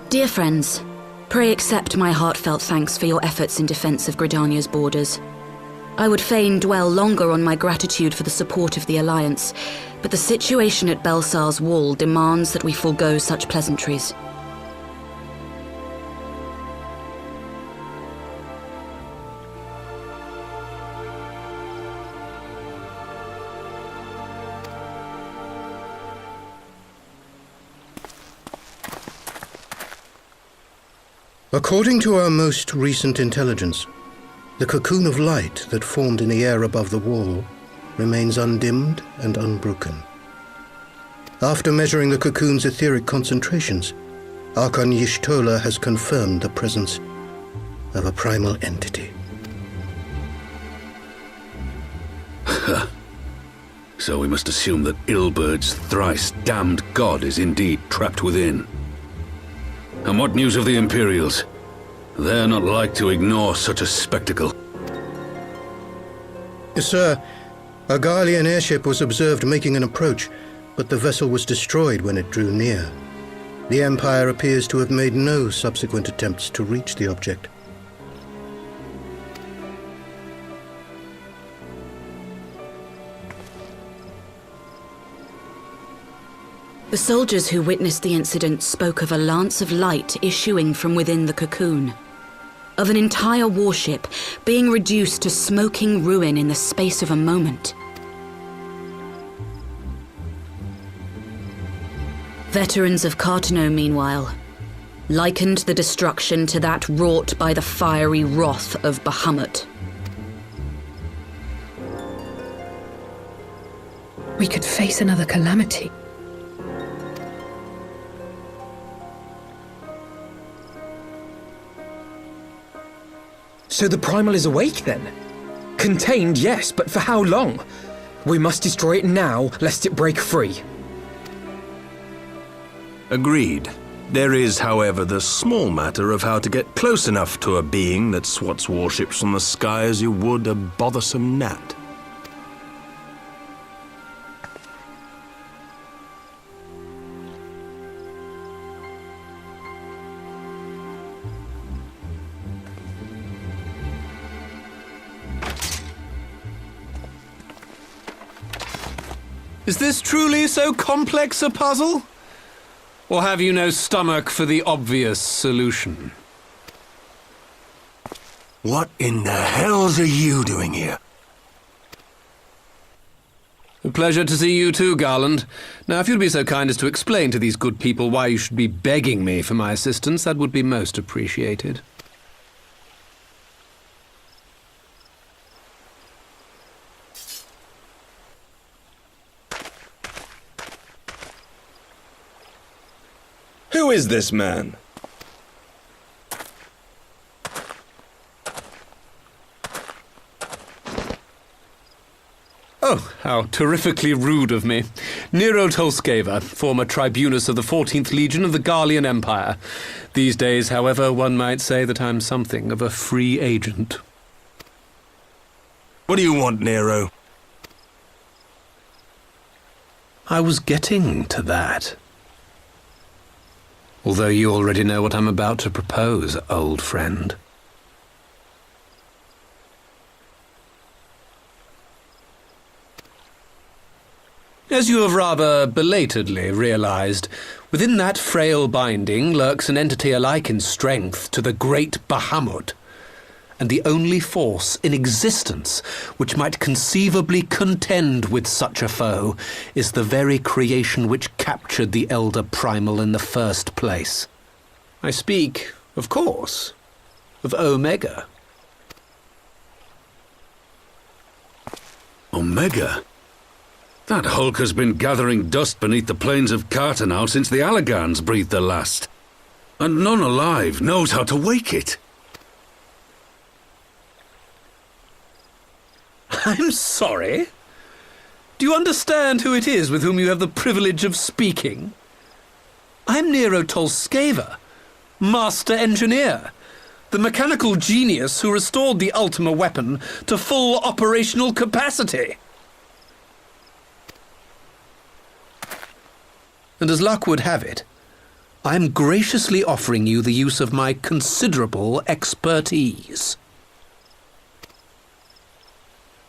Dear friends, pray accept my heartfelt thanks for your efforts in defense of Gridania's borders. I would fain dwell longer on my gratitude for the support of the Alliance, but the situation at Belsar's wall demands that we forego such pleasantries. According to our most recent intelligence, the cocoon of light that formed in the air above the wall remains undimmed and unbroken. After measuring the cocoon's etheric concentrations, Archon Y'shtola has confirmed the presence of a primal entity. So we must assume that Ilbert's thrice-damned god is indeed trapped within. And what news of the Imperials? They're not like to ignore such a spectacle. Sir, a Garlean airship was observed making an approach, but the vessel was destroyed when it drew near. The Empire appears to have made no subsequent attempts to reach the object. The soldiers who witnessed the incident spoke of a lance of light issuing from within the cocoon, of an entire warship being reduced to smoking ruin in the space of a moment. Veterans of Cartano, meanwhile, likened the destruction to that wrought by the fiery wrath of Bahamut. We could face another calamity. So the Primal is awake then? Contained, yes, but for how long? We must destroy it now, lest it break free. Agreed. There is, however, the small matter of how to get close enough to a being that swats warships from the sky as you would a bothersome gnat. Is this truly so complex a puzzle? Or have you no stomach for the obvious solution? What in the hells are you doing here? A pleasure to see you too, Garland. Now, if you'd be so kind as to explain to these good people why you should be begging me for my assistance, that would be most appreciated. Who is this man? Oh, how terrifically rude of me. Nero Tolskeva, former tribunus of the 14th Legion of the Garlean Empire. These days, however, one might say that I'm something of a free agent. What do you want, Nero? I was getting to that. Although you already know what I'm about to propose, old friend. As you have rather belatedly realized, Within that frail binding lurks an entity alike in strength to the great Bahamut, and the only force in existence which might conceivably contend with such a foe is the very creation which captured the Elder Primal in the first place. I speak, of course, of Omega. Omega? That hulk has been gathering dust beneath the plains of Cartanau since the Allagans breathed their last. And none alive knows how to wake it. I'm sorry. Do you understand who it is with whom you have the privilege of speaking? I'm Nero Tolskeva, Master Engineer, the mechanical genius who restored the Ultima weapon to full operational capacity. And as luck would have it, I am graciously offering you the use of my considerable expertise.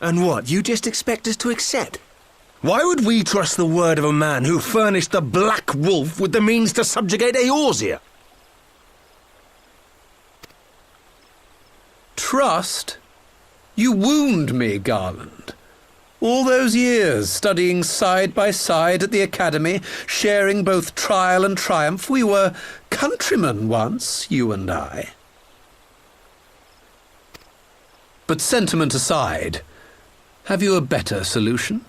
And what, you just expect us to accept? Why would we trust the word of a man who furnished the Black Wolf with the means to subjugate Eorzea? Trust? You wound me, Garland. All those years, studying side by side at the academy, sharing both trial and triumph, we were countrymen once, you and I. But sentiment aside, have you a better solution?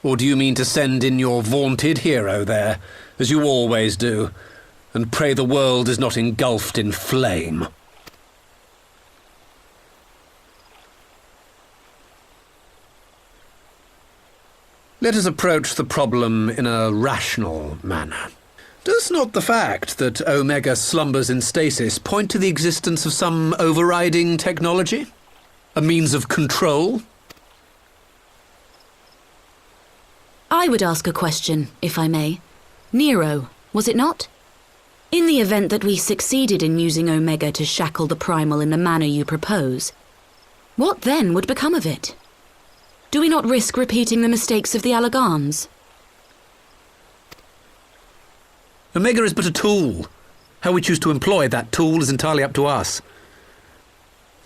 Or do you mean to send in your vaunted hero there, as you always do, and pray the world is not engulfed in flame? Let us approach the problem in a rational manner. Does not the fact that Omega slumbers in stasis point to the existence of some overriding technology? A means of control? I would ask a question, if I may. Nero, was it not? In the event that we succeeded in using Omega to shackle the Primal in the manner you propose, what then would become of it? Do we not risk repeating the mistakes of the Allagans? Omega is but a tool. How we choose to employ that tool is entirely up to us.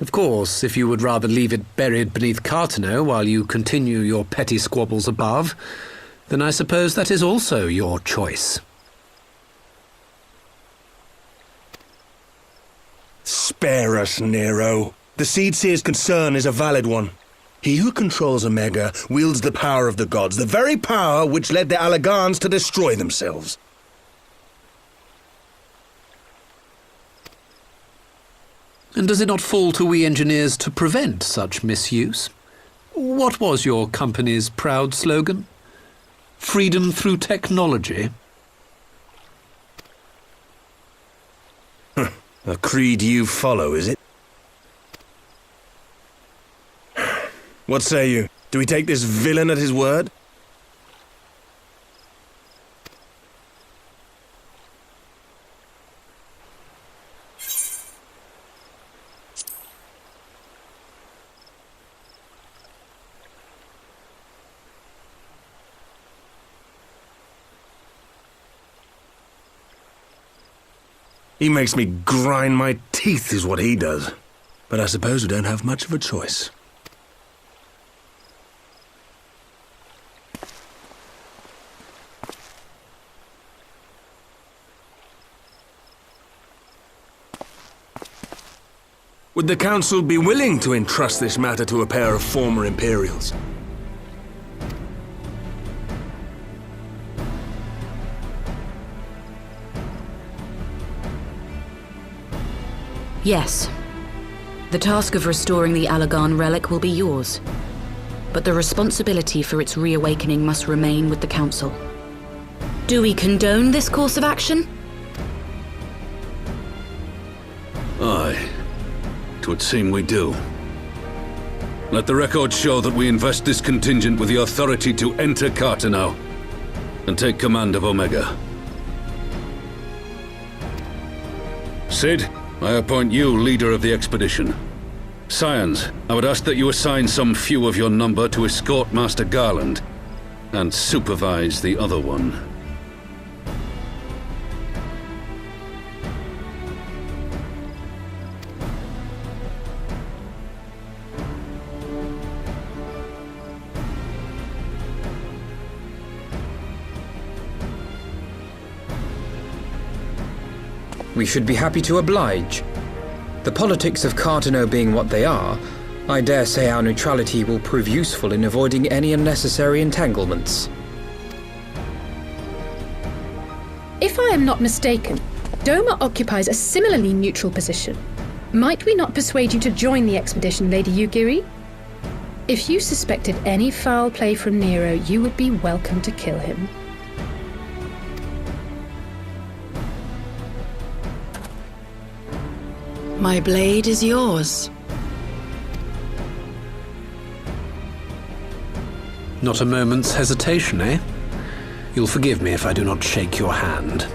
Of course, if you would rather leave it buried beneath Cartanau while you continue your petty squabbles above, then I suppose that is also your choice. Spare us, Nero. The Seedseer's concern is a valid one. He who controls Omega wields the power of the gods, the very power which led the Allagans to destroy themselves. And does it not fall to we engineers to prevent such misuse? What was your company's proud slogan? Freedom through technology? A creed you follow, is it? What say you? Do we take this villain at his word? He makes me grind my teeth, is what he does. But I suppose we don't have much of a choice. Would the Council be willing to entrust this matter to a pair of former Imperials? Yes. The task of restoring the Allagan relic will be yours. But the responsibility for its reawakening must remain with the Council. Do we condone this course of action? Aye. 'Twould seem we do. Let the record show that we invest this contingent with the authority to enter Cartanau and take command of Omega. Sid, I appoint you leader of the expedition. Scions, I would ask that you assign some few of your number to escort Master Garland and supervise the other one. we should be happy to oblige. The politics of Cartano being what they are, I dare say our neutrality will prove useful in avoiding any unnecessary entanglements. If I am not mistaken, Doma occupies a similarly neutral position. Might we not persuade you to join the expedition, Lady Yugiri? If you suspected any foul play from Nero, you would be welcome to kill him. My blade is yours. Not a moment's hesitation, eh? You'll forgive me if I do not shake your hand.